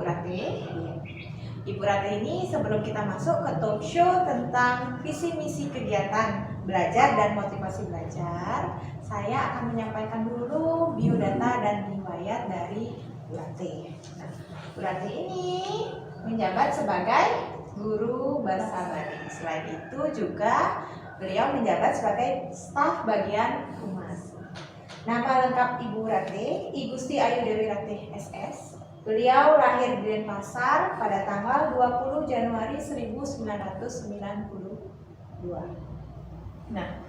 Ratih. Ibu Ratih ini sebelum kita masuk ke talk show tentang visi misi kegiatan belajar dan motivasi belajar, saya akan menyampaikan dulu biodata dan riwayat dari Bu Ratih. Nah, Bu Ratih ini menjabat sebagai guru bahasa Bali. Selain itu juga beliau menjabat sebagai staf bagian humas. Nama lengkap Ibu Ratih, I Gusti Ayu Dewi Ratih SS. Beliau lahir di Denpasar pada tanggal 20 Januari 1992. Nah,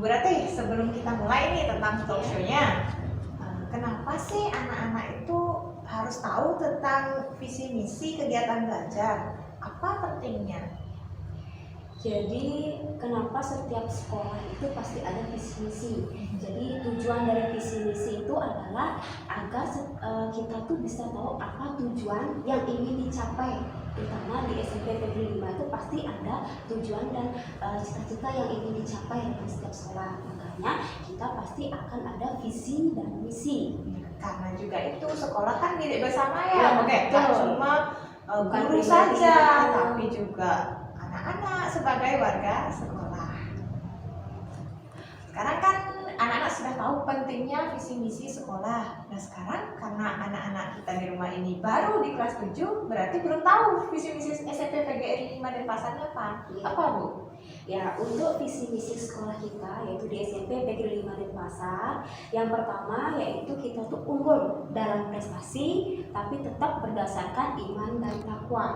Bu Ratih, sebelum kita mulai nih tentang talk show-nya, kenapa sih anak-anak itu harus tahu tentang visi misi kegiatan belajar? Apa pentingnya? Jadi kenapa setiap sekolah itu pasti ada visi misi. Jadi tujuan dari visi misi itu adalah agar kita tuh bisa tahu apa tujuan yang ingin dicapai. Terutama di SMP Negeri 5 itu pasti ada tujuan dan cita-cita yang ingin dicapai dalam setiap sekolah. Makanya kita pasti akan ada visi dan misi. Karena juga itu sekolah kan didik bersama ya, Oke, tak cuma guru saja, tapi juga anak-anak sebagai warga sekolah. Sekarang kan anak-anak sudah tahu pentingnya visi misi sekolah. Nah sekarang karena anak-anak kita di rumah ini baru di kelas 7, berarti belum tahu visi misi SMP PGRI 5 Denpasarnya apa? Apa Bu? Ya, untuk visi misi sekolah kita yaitu di SMP PGRI 5 Denpasar, yang pertama yaitu kita tuh unggul dalam prestasi tapi tetap berdasarkan iman dan takwa.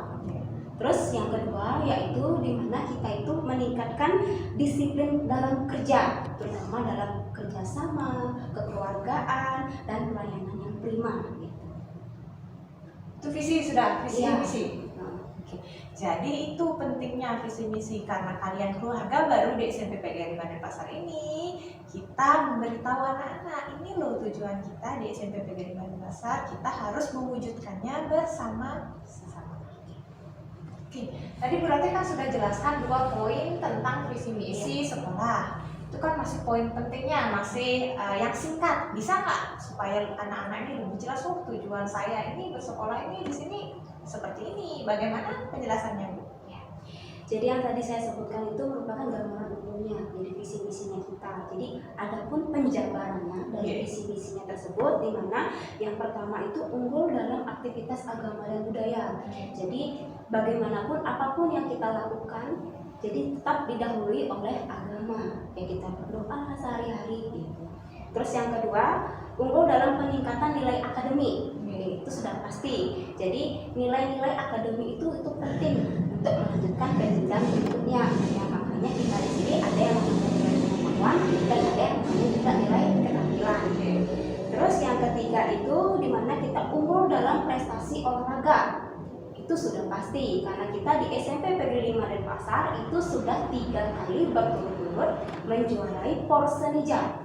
Terus yang kedua yaitu di mana kita itu meningkatkan disiplin dalam kerja, terutama dalam kerjasama, kekeluargaan, dan pelayanan yang prima. Itu visi sudah, visi ya. misi. Oke. Jadi itu pentingnya visi misi karena kalian keluarga baru di SMP PGRI 5 Denpasar ini, kita memberitahu anak-anak ini loh tujuan kita di SMP PGRI 5 Denpasar, kita harus mewujudkannya bersama-sama. Oke, tadi Bu Ratih kan sudah jelaskan 2 poin tentang visi misi sekolah. Itu kan masih poin pentingnya, masih yang singkat. Bisa nggak supaya anak-anak ini lebih jelas, oh tujuan saya ini bersekolah ini di sini seperti ini. Bagaimana penjelasannya Bu? Ya. Jadi yang tadi saya sebutkan itu merupakan gambaran umumnya dari visi misinya kita. Jadi adapun penjabarannya dari visi misinya tersebut, di mana yang pertama itu unggul dalam aktivitas agama dan budaya. Jadi bagaimanapun apapun yang kita lakukan, jadi tetap didahului oleh agama yang kita berdoa sehari-hari gitu. Terus yang kedua, unggul dalam peningkatan nilai akademik. Itu sudah pasti. Jadi nilai-nilai akademik itu penting untuk melanjutkan ke jenjang berikutnya. Ya, makanya kita di sini ada yang namanya nilai kemampuan dan ada yang namanya juga nilai keterampilan. Terus yang ketiga itu di mana kita unggul dalam prestasi olahraga. Itu sudah pasti karena kita di SMP PGRI 5 Denpasar itu sudah 3 kali berturut-turut menjuarai Porsenija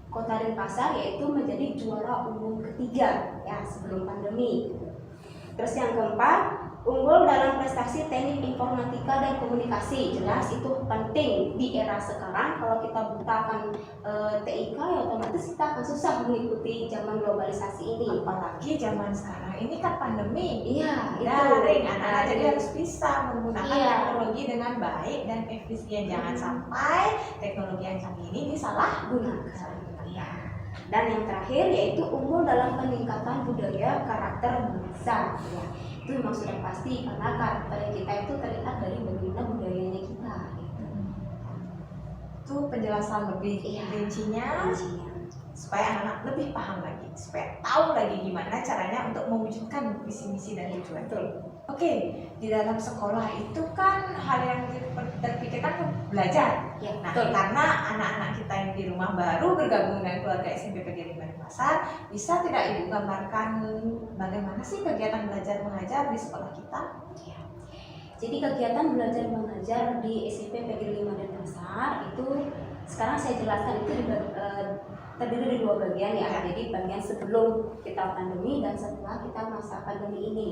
Kota Denpasar, yaitu menjadi juara umum ketiga ya sebelum pandemi. Terus yang keempat, unggul dalam prestasi teknik informatika dan komunikasi. Jelas itu penting di era sekarang. Kalau kita butakan TIK ya otomatis kita akan susah mengikuti zaman globalisasi ini. Apalagi zaman sekarang ini kan pandemi. Iya, daring, anak-anak jadi harus bisa menggunakan teknologi dengan baik dan efisien. Jangan sampai teknologi yang canggih ini disalahgunakan. Dan yang terakhir yaitu unggul dalam peningkatan budaya karakter bangsa. Ya, itu memang sudah pasti karena karakter kita itu terlihat dari bagaimana budayanya kita. Itu penjelasan lebih rincinya supaya anak-anak lebih paham lagi, supaya tahu lagi gimana caranya untuk mewujudkan visi misi dan tujuan. Oke, di dalam sekolah itu kan hal yang terpikirkan belajar. Ya, nah, karena anak-anak kita yang di rumah baru bergabung dengan keluarga SMP PGRI 5 Denpasar, bisa tidak Ibu gambarkan bagaimana sih kegiatan belajar mengajar di sekolah kita? Ya. Jadi kegiatan belajar mengajar di SMP PGRI 5 Denpasar itu sekarang saya jelaskan itu terdiri dari 2 bagian ya. Jadi bagian sebelum kita pandemi dan setelah kita masa pandemi ini.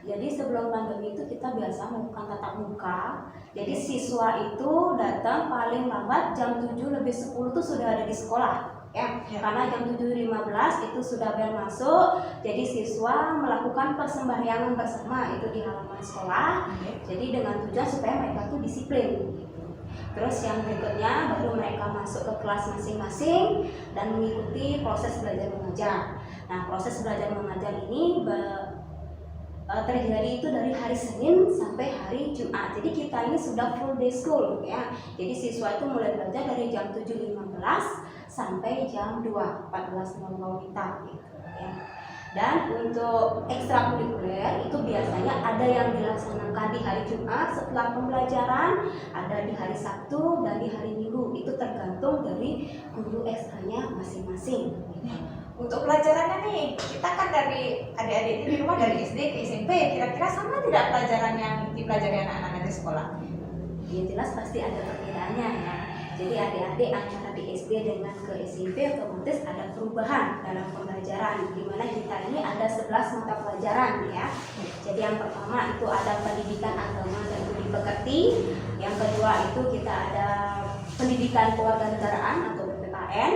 Jadi sebelum pandemi itu kita biasa melakukan tatap muka. Jadi siswa itu datang paling lambat jam 7 lebih 10 itu sudah ada di sekolah. ya. Ya. Karena jam 7.15 itu sudah bel masuk, jadi siswa melakukan persembahyangan bersama itu di halaman sekolah. Jadi dengan tujuan supaya mereka tuh disiplin. Terus yang berikutnya baru mereka masuk ke kelas masing-masing dan mengikuti proses belajar mengajar. Nah, proses belajar mengajar ini terjadi itu dari hari Senin sampai hari Jumat. Jadi kita ini sudah full day school ya. Jadi siswa itu mulai belajar dari jam 7.15 sampai jam 2.14.00 WITA gitu ya. Dan untuk ekstrakurikuler itu biasanya ada yang dilaksanakan di hari Jumat setelah pembelajaran, ada di hari Sabtu dan di hari Minggu. Itu tergantung dari guru ekstranya masing-masing. Untuk pelajarannya nih, kita kan dari adik-adik ini di rumah dari SD ke SMP, kira-kira sama tidak pelajaran yang dipelajari anak-anak di sekolah? Ya jelas pasti ada perbedaannya ya. Jadi adik-adik antara di SD dengan ke SMP otomatis ada perubahan dalam pembelajaran, di mana kita ini ada 11 mata pelajaran ya. Jadi yang pertama itu ada pendidikan agama dan budi pekerti, yang kedua itu kita ada pendidikan kewarganegaraan atau PPKN,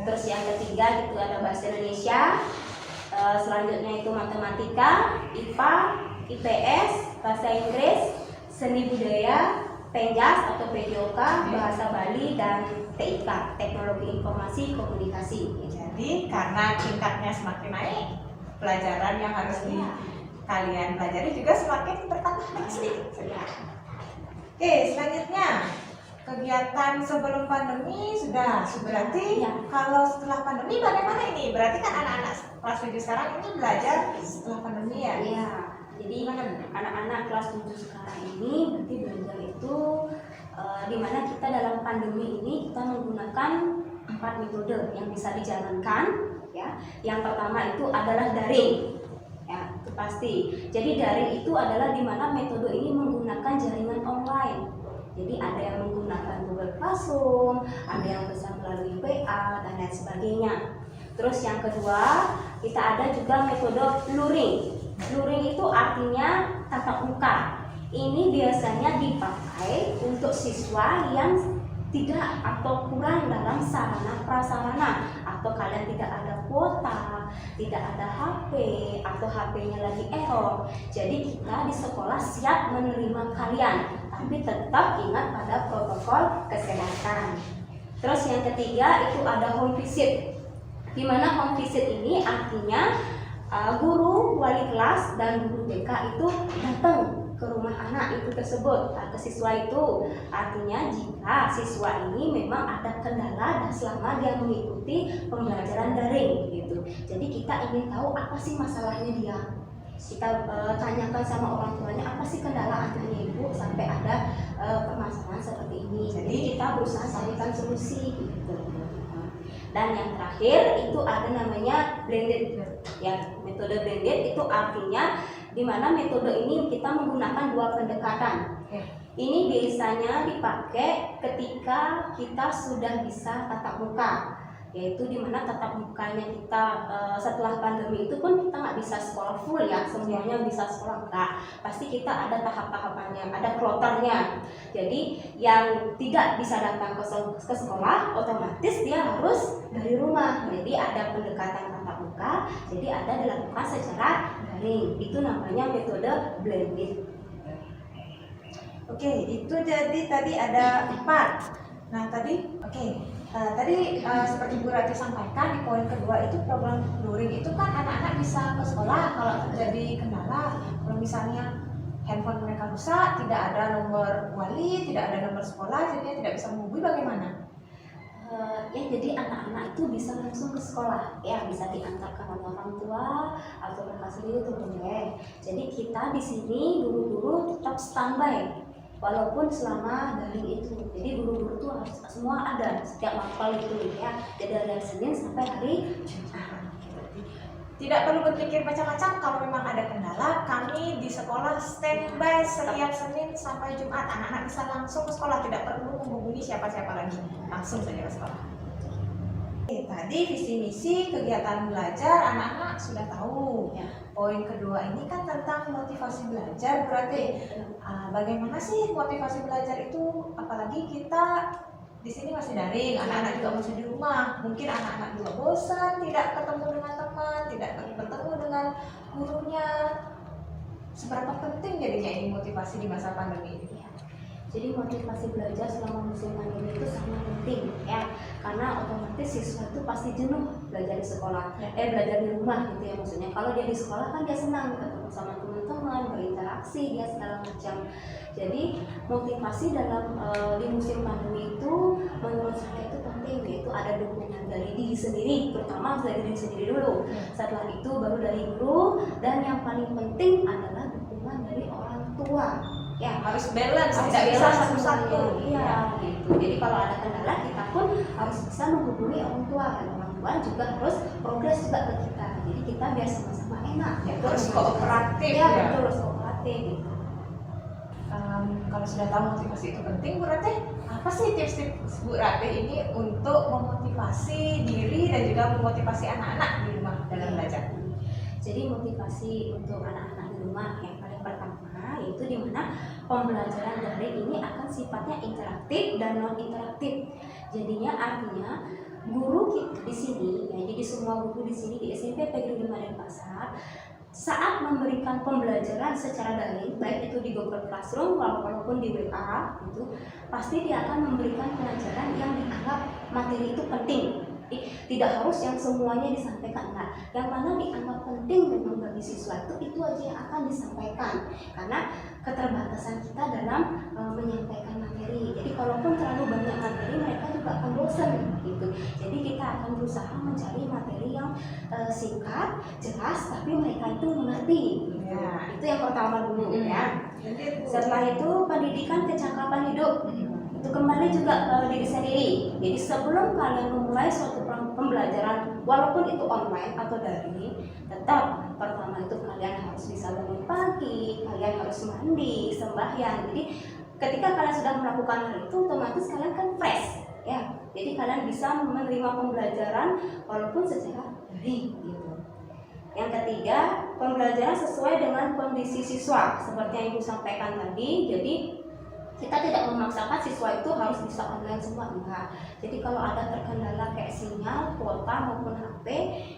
terus yang ketiga itu ada bahasa Indonesia, selanjutnya itu matematika, IPA, IPS, bahasa Inggris, seni budaya, Penjas atau PJOK, bahasa Bali, dan TIK, teknologi informasi komunikasi. Jadi karena tingkatnya semakin naik, pelajaran yang harus kalian pelajari juga semakin bertambah sedikit. Oke, selanjutnya kegiatan sebelum pandemi sudah berarti kalau setelah pandemi bagaimana ini? Berarti kan anak-anak kelas 7 sekarang ini belajar setelah pandemi ya? Iya. Jadi anak-anak kelas 7 sekarang ini berarti belajar itu dimana kita dalam pandemi ini kita menggunakan 4 metode yang bisa dijalankan ya. Yang pertama itu adalah daring ya, itu pasti. Jadi daring itu adalah dimana metode ini menggunakan jaringan online. Jadi ada yang menggunakan Google Classroom, ada yang bisa melalui WA dan lain sebagainya. Terus yang kedua kita ada juga metode luring. Luring itu artinya tatap muka. Ini biasanya dipakai untuk siswa yang tidak atau kurang dalam sarana prasarana, atau kalian tidak ada kuota, tidak ada HP, atau HP-nya lagi error. Jadi kita di sekolah siap menerima kalian, tapi tetap ingat pada protokol kesehatan. Terus yang ketiga itu ada home visit. Di mana home visit ini artinya guru, wali kelas, dan guru BK itu datang ke rumah anak itu tersebut, ke siswa itu. Artinya jika siswa ini memang ada kendala dan selama dia mengikuti pembelajaran daring gitu. Jadi kita ingin tahu apa sih masalahnya dia. Kita tanyakan sama orang tuanya apa sih kendala anaknya ibu sampai ada permasalahan seperti ini. Jadi kita berusaha carikan solusi gitu. Dan yang terakhir itu ada namanya blended ya. Metode blended itu artinya di mana metode ini kita menggunakan 2 pendekatan. Ini biasanya dipakai ketika kita sudah bisa tatap muka, yaitu di mana tatap mukanya kita setelah pandemi itu pun kita nggak bisa sekolah full ya, semuanya bisa sekolah enggak. Pasti kita ada tahap-tahapannya, ada kloternya. Jadi yang tidak bisa datang ke sekolah otomatis dia harus dari rumah. Jadi ada pendekatan tatap muka, jadi ada dilakukan secara daring. Itu namanya metode blended. Oke, itu jadi tadi ada 4. Nah tadi seperti Bu Rati sampaikan di poin kedua itu program luring itu kan anak-anak bisa ke sekolah kalau terjadi kendala. Kalau misalnya handphone mereka rusak, tidak ada nomor wali, tidak ada nomor sekolah, jadinya tidak bisa menghubungi, bagaimana? Ya jadi anak-anak itu bisa langsung ke sekolah ya, bisa diantarkan oleh orang tua atau mereka sendiri itu boleh. Jadi kita di sini guru-guru tetap standby walaupun selama daring itu. Jadi guru-guru itu harus semua ada setiap mapel itu ya. Jadi dari Senin sampai hari Jumat. Tidak perlu berpikir macam-macam, kalau memang ada kendala, kami di sekolah standby setiap Senin sampai Jumat. Anak-anak bisa langsung ke sekolah, tidak perlu menghubungi siapa-siapa lagi, langsung saja ke sekolah. Oke, tadi visi misi kegiatan belajar anak-anak sudah tahu. Poin kedua ini kan tentang motivasi belajar. Berarti bagaimana sih motivasi belajar itu, apalagi kita di sini masih daring, anak-anak juga masih di rumah. Mungkin anak-anak juga bosan, tidak ketemu dengan teman, tidak ketemu dengan gurunya. Seberapa penting jadinya ini motivasi di masa pandemi ini? Ya. Jadi motivasi belajar selama musim pandemi itu sangat penting ya, karena otomatis siswa itu pasti jenuh belajar di sekolah, belajar di rumah gitu ya maksudnya. Kalau dia di sekolah kan dia senang ketemu sama teman-teman, berinteraksi dia segala macam. Jadi motivasi dalam di musim pandemi itu menurut saya itu penting, yaitu ada dukungan dari diri sendiri, terutama harus dari diri sendiri dulu. Setelah itu baru dari guru, dan yang paling penting adalah dukungan dari orang tua. Ya, Harus balance, harus tidak bisa balance satu-satu. Iya, gitu. Jadi kalau ada kendala kita pun harus bisa menghubungi orang tua, dan orang tua juga harus progres juga ke kita. Jadi kita biar sama-sama enak. Ya, harus kooperatif Ya, ya. betul, harus kooperatif gitu. Kalau sudah tahu motivasi itu penting, Bu Ratih, apa sih tips-tips Bu Ratih ini untuk memotivasi diri dan juga memotivasi anak-anak di rumah dalam belajar? Jadi motivasi untuk anak-anak di rumah yang paling pertama yaitu di mana pembelajaran daring ini akan sifatnya interaktif dan non interaktif. Jadinya artinya guru kita di sini, ya, jadi semua guru di sini di SMP PGRI 5 Denpasar saat memberikan pembelajaran secara daring, baik itu di Google Classroom walaupun di WA, itu pasti dia akan memberikan pelajaran yang dianggap materi itu penting. Tidak harus yang semuanya disampaikan, enggak. Yang mana dianggap penting memang bagi siswa itu aja yang akan disampaikan, karena keterbatasan kita dalam menyampaikan materi. Jadi kalaupun terlalu banyak materi, mereka juga akan bosan gitu. Jadi kita akan berusaha mencari materi yang singkat, jelas, tapi mereka itu mengerti. Ya. Itu yang pertama dulu ya. Setelah itu pendidikan kecakapan hidup. Itu kembali juga ke diri sendiri. Jadi sebelum kalian memulai suatu pembelajaran, walaupun itu online atau daring, tetap pertama itu kalian harus bisa bangun pagi, kalian harus mandi, sembahyang. Jadi ketika kalian sudah melakukan hal itu, otomatis kalian kan fresh ya. Jadi kalian bisa menerima pembelajaran walaupun secara daring gitu. Yang ketiga, pembelajaran sesuai dengan kondisi siswa seperti yang Ibu sampaikan tadi. Jadi kita tidak memaksakan siswa itu harus bisa online semua, enggak. Jadi kalau ada terkendala kayak sinyal, kuota maupun HP,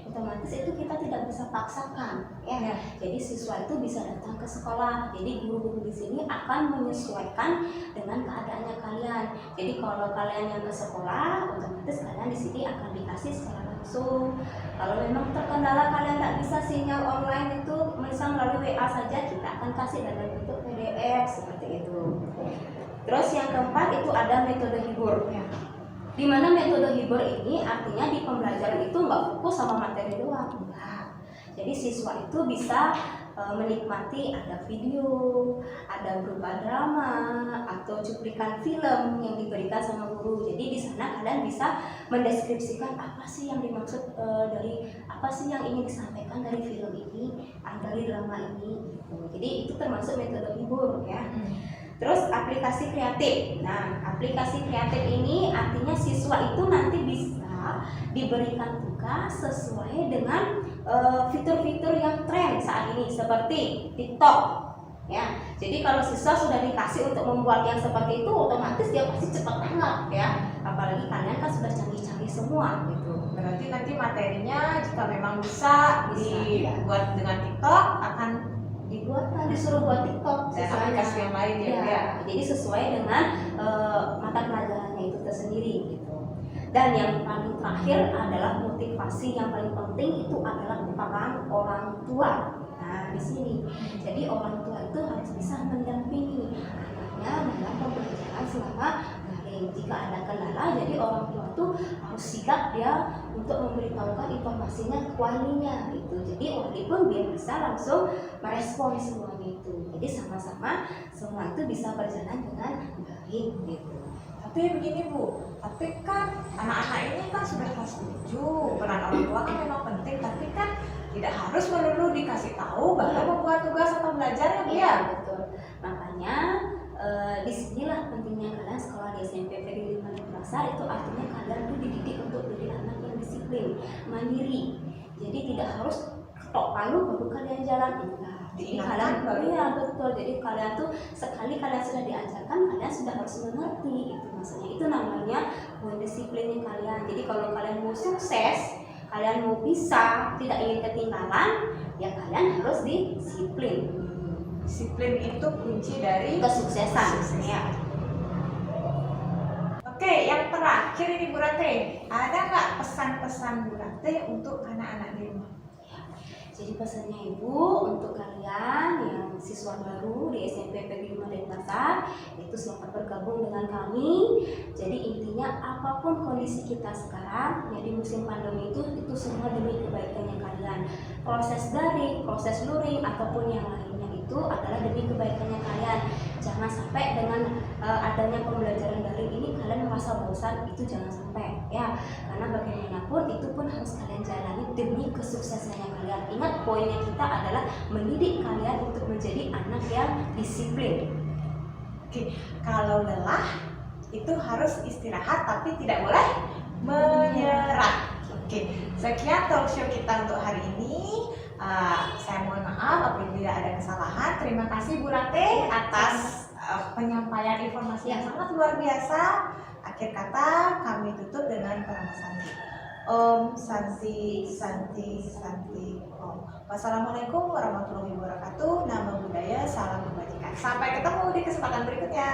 otomatis itu kita tidak bisa paksakan, ya. Jadi siswa itu bisa datang ke sekolah. Jadi guru-guru di sini akan menyesuaikan dengan keadaannya kalian. Jadi kalau kalian yang ke sekolah, otomatis kalian di sini akan dikasih secara langsung. Kalau memang terkendala kalian tidak bisa sinyal online itu, misal melalui WA saja, kita akan kasih dalam bentuk PDF seperti itu. Terus yang keempat itu ada metode hibur. Di mana metode hibur ini artinya di pembelajaran itu nggak fokus sama materi doang, enggak. Jadi siswa itu bisa menikmati ada video, ada berupa drama atau cuplikan film yang diberikan sama guru. Jadi di sana kalian bisa mendeskripsikan apa sih yang dimaksud dari apa sih yang ingin disampaikan dari film ini, dari drama ini. Gitu. Jadi itu termasuk metode hibur ya. Terus aplikasi kreatif. Nah, aplikasi kreatif ini artinya siswa itu nanti bisa diberikan tugas sesuai dengan fitur-fitur yang tren saat ini seperti TikTok. Ya, jadi kalau siswa sudah dikasih untuk membuat yang seperti itu, otomatis dia pasti cepat tanggap ya. Apalagi kalian kan sudah canggih-canggih semua gitu. Berarti nanti materinya jika memang bisa dibuat dengan TikTok akan dibuat, disuruh buat TikTok dan aplikasi yang lain ya. Jadi sesuai dengan mata pelajarannya itu tersendiri gitu. Dan yang paling terakhir adalah motivasi yang paling penting itu adalah peran orang tua. Nah di sini, jadi orang tua itu harus bisa mendampingi anaknya dalam pembelajaran selama daring. Jika ada kendala, jadi orang tua itu harus sigap dia untuk memberitahukan informasinya ke walinya gitu. Jadi wali pun biar bisa langsung merespon semuanya itu. Jadi sama-sama semua itu bisa berjalan dengan baik gitu. Tapi begini Bu, tapi kan anak-anak ini kan sudah kelas 7, peran orang tua kan memang penting, tapi kan tidak harus melulu dikasih tahu bahwa membuat tugas atau belajar ya Bu ya. Betul. Makanya disinilah pentingnya kalian sekolah di SMP PGRI 5 Denpasar. Itu artinya kalian tuh dididik untuk jadi anak yang disiplin, mandiri. Jadi tidak harus ketok palu baru kalian jalan, enggak. Jadi Diingatkan kalian baru. iya betul. Jadi kalian tuh sekali kalian sudah diajarkan, kalian sudah harus mengerti. Itu maksudnya. Itu namanya mendisiplinin kalian. Jadi kalau kalian mau sukses, kalian mau bisa, tidak ingin ketinggalan, ya kalian harus disiplin. Disiplin itu kunci dari Kesuksesan. Ya. Oke, yang terakhir ini Bu Rate, ada nggak pesan-pesan Bu Rate untuk anak-anak di rumah? Jadi pesannya Ibu untuk kalian yang siswa baru di SMP PG 5 Denpasar itu selamat bergabung dengan kami. Jadi intinya apapun kondisi kita sekarang, ya di musim pandemi itu semua demi kebaikannya kalian. Proses daring, proses luring ataupun yang lainnya itu adalah demi kebaikannya kalian. Jangan sampai dengan adanya pembelajaran daring ini kalian merasa bosan, itu jangan sampai ya. Karena bagaimanapun itu pun harus kalian jalani demi kesuksesannya kalian. Ingat poinnya kita adalah mendidik kalian untuk menjadi anak yang disiplin. Oke, kalau lelah itu harus istirahat tapi tidak boleh menyerah. Oke, sekian talk show kita untuk hari ini. Saya mohon maaf apabila ada kesalahan. Terima kasih Bu Rate atas penyampaian informasi yang sangat luar biasa. Akhir kata kami tutup dengan Parama Santi. Om Santi Santi Santi Om. Wassalamualaikum warahmatullahi wabarakatuh. Nama budaya, salam kebajikan. Sampai ketemu di kesempatan berikutnya.